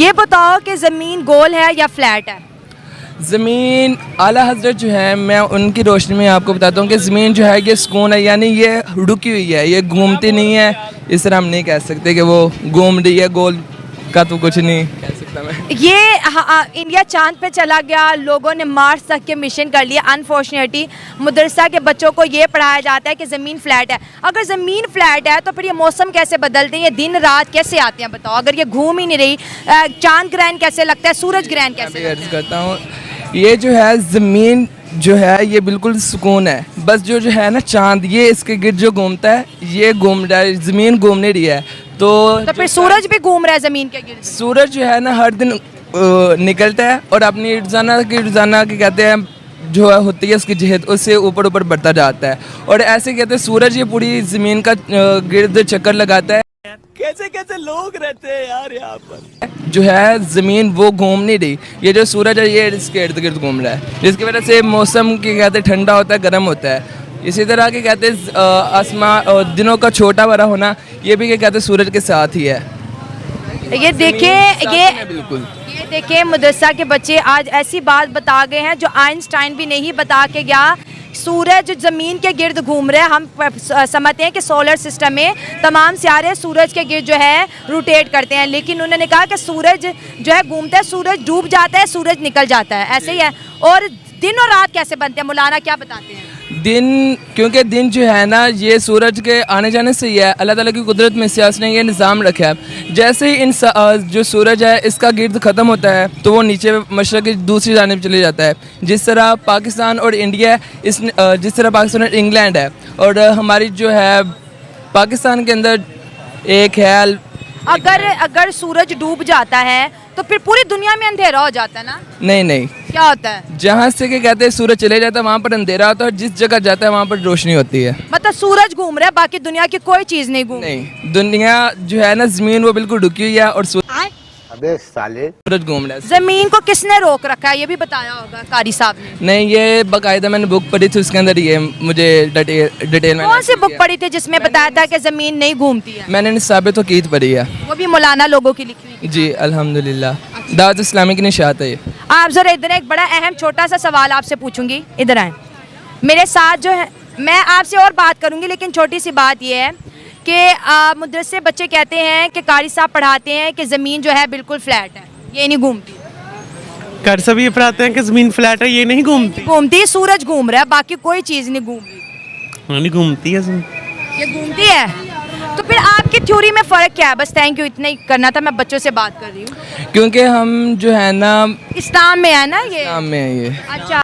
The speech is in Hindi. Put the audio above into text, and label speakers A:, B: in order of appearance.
A: ये बताओ कि ज़मीन गोल है या फ्लैट है?
B: ज़मीन आला हज़रत जो है, मैं उनकी रोशनी में आपको बताता हूँ कि ज़मीन जो है ये सुकून है, यानी ये रुकी हुई है, ये घूमती नहीं है। इस तरह हम नहीं कह सकते कि वो घूम रही है, गोल का तो कुछ नहीं कह सकता मैं।
A: ये इंडिया चांद पे चला गया, लोगों ने मार्स तक के मिशन कर लिए। अनफॉर्चुनेटली मदरसा के बच्चों को ये पढ़ाया जाता है कि ज़मीन फ्लैट है। अगर ज़मीन फ्लैट है तो फिर ये मौसम कैसे बदलते हैं, ये दिन रात कैसे आते हैं बताओ? अगर ये घूम ही नहीं रही, चांद ग्रहण कैसे लगता है, सूरज ग्रहण कैसे लगता है?
B: करता हूँ, ये जो है ज़मीन जो है ये बिल्कुल सुकून है, बस जो है ना चांद, ये इसके गिर्द जो घूमता है, ये घूम रहा है, ज़मीन घूम नहीं रही है। तो
A: फिर सूरज भी घूम रहा है ज़मीन के गिर्द?
B: सूरज जो है ना हर दिन निकलता है और अपनी रोज़ाना की कहते हैं जो है होती है उसकी जहत, उससे ऊपर ऊपर बढ़ता जाता है। और ऐसे कहते हैं सूरज ये पूरी ज़मीन का गिर्द चक्कर लगाता है। कैसे कैसे लोग रहते हैं यार यहाँ पर। जो है ज़मीन वो घूम नहीं रही, ये जो सूरज है ये इसके इर्द गिर्द घूम रहा है, जिसकी वजह से मौसम के कहते हैं ठंडा होता है, गर्म होता है। इसी तरह के कहते हैं आसमान दिनों का छोटा बड़ा होना, ये भी क्या कहते हैं सूरज के साथ ही है।
A: ये देखें,
B: बिल्कुल
A: ये देखें मदरसा के बच्चे आज ऐसी बात बता गए हैं जो आइंस्टाइन भी नहीं बता के गया। सूरज ज़मीन के गिर्द घूम रहे हैं। हम समझते हैं कि सोलर सिस्टम में तमाम सितारे सूरज के गिर्द जो है रोटेट करते हैं, लेकिन उन्होंने कहा कि सूरज जो है घूमता है, सूरज डूब जाता है, सूरज निकल जाता है, ऐसे ही है। और दिन और रात कैसे बनते हैं, मौलाना क्या बताते हैं?
B: दिन, क्योंकि दिन जो है ना ये सूरज के आने जाने से ही है, अल्लाह ताला की कुदरत में से उसने ये निज़ाम रखा है। जैसे ही इन जो सूरज है इसका गिर्द ख़त्म होता है तो वो नीचे मशरक़ की दूसरी जानिब चले जाता है। जिस तरह पाकिस्तान और इंडिया जिस तरह पाकिस्तान और इंग्लैंड है, और हमारी जो है पाकिस्तान के अंदर एक है,
A: अगर सूरज डूब जाता है तो फिर पूरी दुनिया में अंधेरा हो जाता है ना?
B: नहीं,
A: क्या होता है?
B: जहाँ से के कहते हैं सूरज चले जाता है वहाँ पर अंधेरा होता है, और जिस जगह जाता है वहाँ पर रोशनी होती है।
A: मतलब सूरज घूम रहा है, बाकी दुनिया की कोई चीज़ नहीं घूम?
B: नहीं, दुनिया जो है ना ज़मीन वो बिल्कुल रुकी हुई है और
C: अबे साले
B: सूरज घूम रहा है।
A: ज़मीन को किसने रोक रखा है, ये भी बताया होगा कारी साहब ने?
B: नहीं, ये बाकायदा मैंने बुक पढ़ी थी, उसके अंदर ये मुझे डिटेल में।
A: कौन सी बुक पढ़ी थी जिसमें बताया था कि ज़मीन नहीं घूमती है?
B: मैंने साबित वकीत पढ़ी है।
A: वो भी मौलाना लोगों की लिखी हुई?
B: जी अल्हम्दुलिल्लाह, दावत इस्लामी की निशात है ये।
A: आप ज़रा इधर, एक बड़ा अहम छोटा सा सवाल आपसे पूछूंगी, इधर आए मेरे साथ। जो है मैं आपसे और बात करूंगी, लेकिन छोटी सी बात ये है कि मदरसे बच्चे कहते हैं कि कारी साहब पढ़ाते हैं कि ज़मीन जो है बिल्कुल फ्लैट है, ये नहीं घूमती।
D: कर सभी ये पढ़ाते हैं कि ज़मीन फ्लैट है, ये नहीं घूमती।
A: घूमती, सूरज घूम रहा है, बाकी कोई चीज़ नहीं घूम रही।
D: नहीं घूमती है ज़मीन।
A: ये घूमती है, तो फिर आपकी थ्योरी में फ़र्क क्या है? बस थैंक यू, इतना ही करना था, मैं बच्चों से बात कर रही हूँ।
B: क्योंकि हम जो है ना
A: इस्लाम में है ना ये?
B: इस्लाम में है ये।
A: अच्छा।